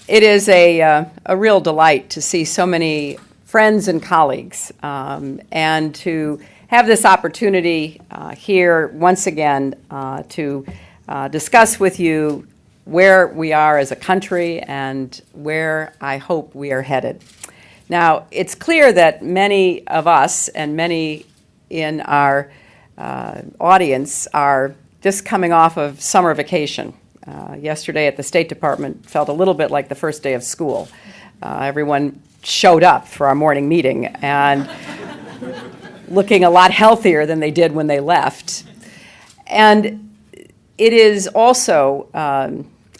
It is a real delight to see so many friends and colleagues, and to have this opportunity here once again to discuss with you where we are as a country and where I hope we are headed. Now, it's clear that many of us and many in our audience are just coming off of summer vacation. Yesterday at the State Department felt a little bit like the first day of school. Everyone showed up for our morning meeting and looking a lot healthier than they did when they left. And it is also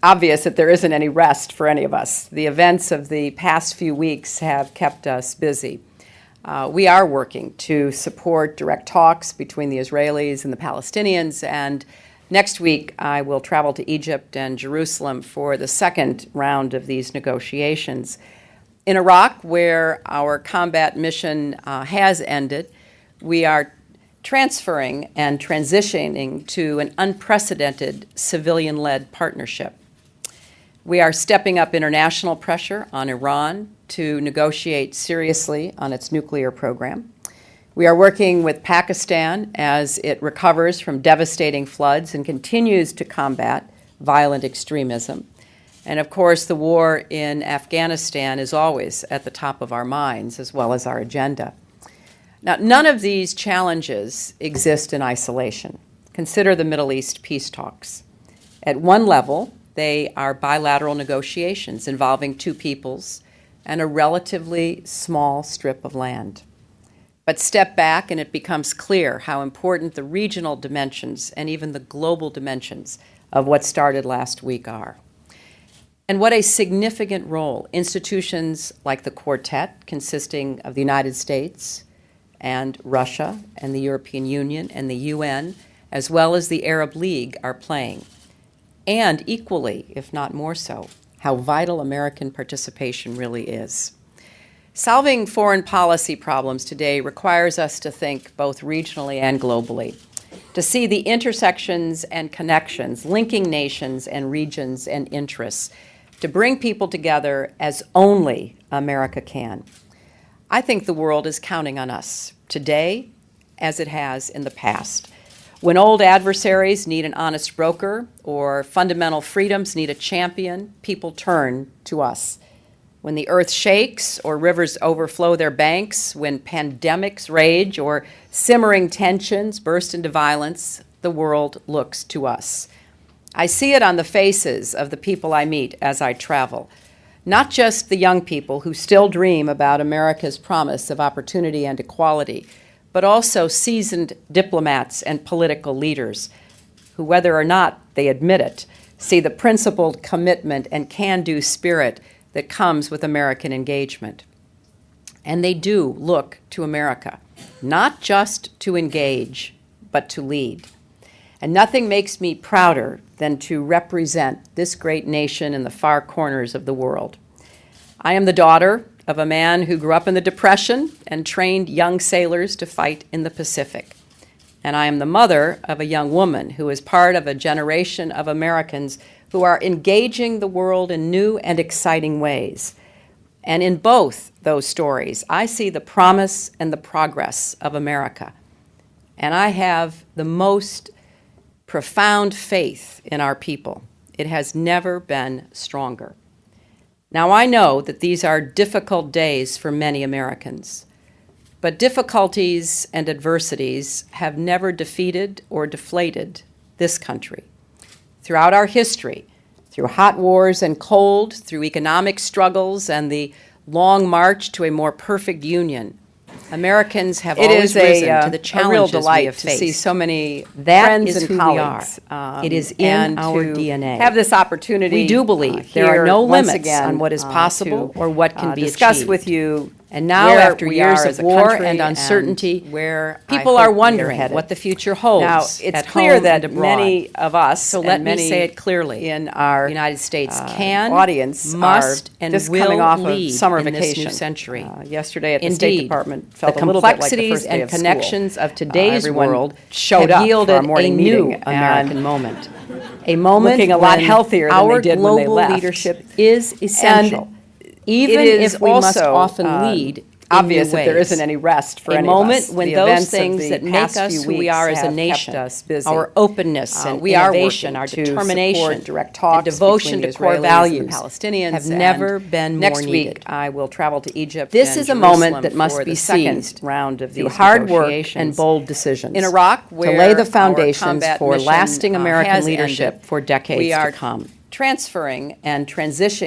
obvious that there isn't any rest for any of us. The events of the past few weeks have kept us busy. We are working to support direct talks between the Israelis and the Palestinians, and next week I will travel to Egypt and Jerusalem for the second round of these negotiations. In Iraq, where our combat mission has ended, we are transferring and transitioning to an unprecedented civilian-led partnership. We are stepping up international pressure on Iran to negotiate seriously on its nuclear program. We are working with Pakistan as it recovers from devastating floods and continues to combat violent extremism. And of course, the war in Afghanistan is always at the top of our minds as well as our agenda. Now, none of these challenges exist in isolation. Consider the Middle East peace talks. At one level, they are bilateral negotiations involving two peoples and a relatively small strip of land. But step back and it becomes clear how important the regional dimensions and even the global dimensions of what started last week are. And what a significant role institutions like the Quartet, consisting of the United States and Russia and the European Union and the UN, as well as the Arab League, are playing. And equally, if not more so, how vital American participation really is. Solving foreign policy problems today requires us to think both regionally and globally, to see the intersections and connections linking nations and regions and interests, to bring people together as only America can. I think the world is counting on us today as it has in the past. When old adversaries need an honest broker or fundamental freedoms need a champion, people turn to us. When the earth shakes or rivers overflow their banks, when pandemics rage or simmering tensions burst into violence, the world looks to us. I see it on the faces of the people I meet as I travel. Not just the young people who still dream about America's promise of opportunity and equality, but also seasoned diplomats and political leaders who, whether or not they admit it, see the principled commitment and can-do spirit that comes with American engagement. And they do look to America, not just to engage, but to lead. And nothing makes me prouder than to represent this great nation in the far corners of the world. I am the daughter of a man who grew up in the Depression and trained young sailors to fight in the Pacific. And I am the mother of a young woman who is part of a generation of Americans who are engaging the world in new and exciting ways. And in both those stories, I see the promise and the progress of America. And I have the most profound faith in our people. It has never been stronger. Now, I know that these are difficult days for many Americans, but difficulties and adversities have never defeated or deflated this country. Throughout our history, through hot wars and cold, through economic struggles and the long march to a more perfect union, Americans have always risen to the challenges we have faced. It is a real delight to see so many friends and colleagues. It is in our DNA. Have this opportunity. We do believe there are no limits on what is possible or what can be discuss achieved. with you. And now, after years of war and uncertainty, where people are wondering what the future holds. Now, it's clear that many of us, so let me say it clearly, in our United States can, audience, must, and just will coming off lead of summer in vacation. this new century. Yesterday at the Indeed, State Department felt the a little bit like the complexities first day and of school. connections of today's Everyone world showed have up yielded for our morning a meeting, new American moment. A moment looking a lot when healthier than they did when they Our left. global leadership is essential, even It is if we must also, often lead in obvious new that there ways. isn't any rest for A any moment of us. when The those events of things the that make past us few who we weeks are as a have kept nation, us busy. our openness and We are innovation, working our to determination, support direct and talks devotion between to the core Israelis values and the Palestinians. have and never been more next needed. week, I will travel to Egypt This and is a Jerusalem moment that must for be the second seized round of through these hard work negotiations. and bold decisions In Iraq, to where lay the our foundations combat for mission, lasting American has leadership ended, for decades we are to come. transferring and transitioning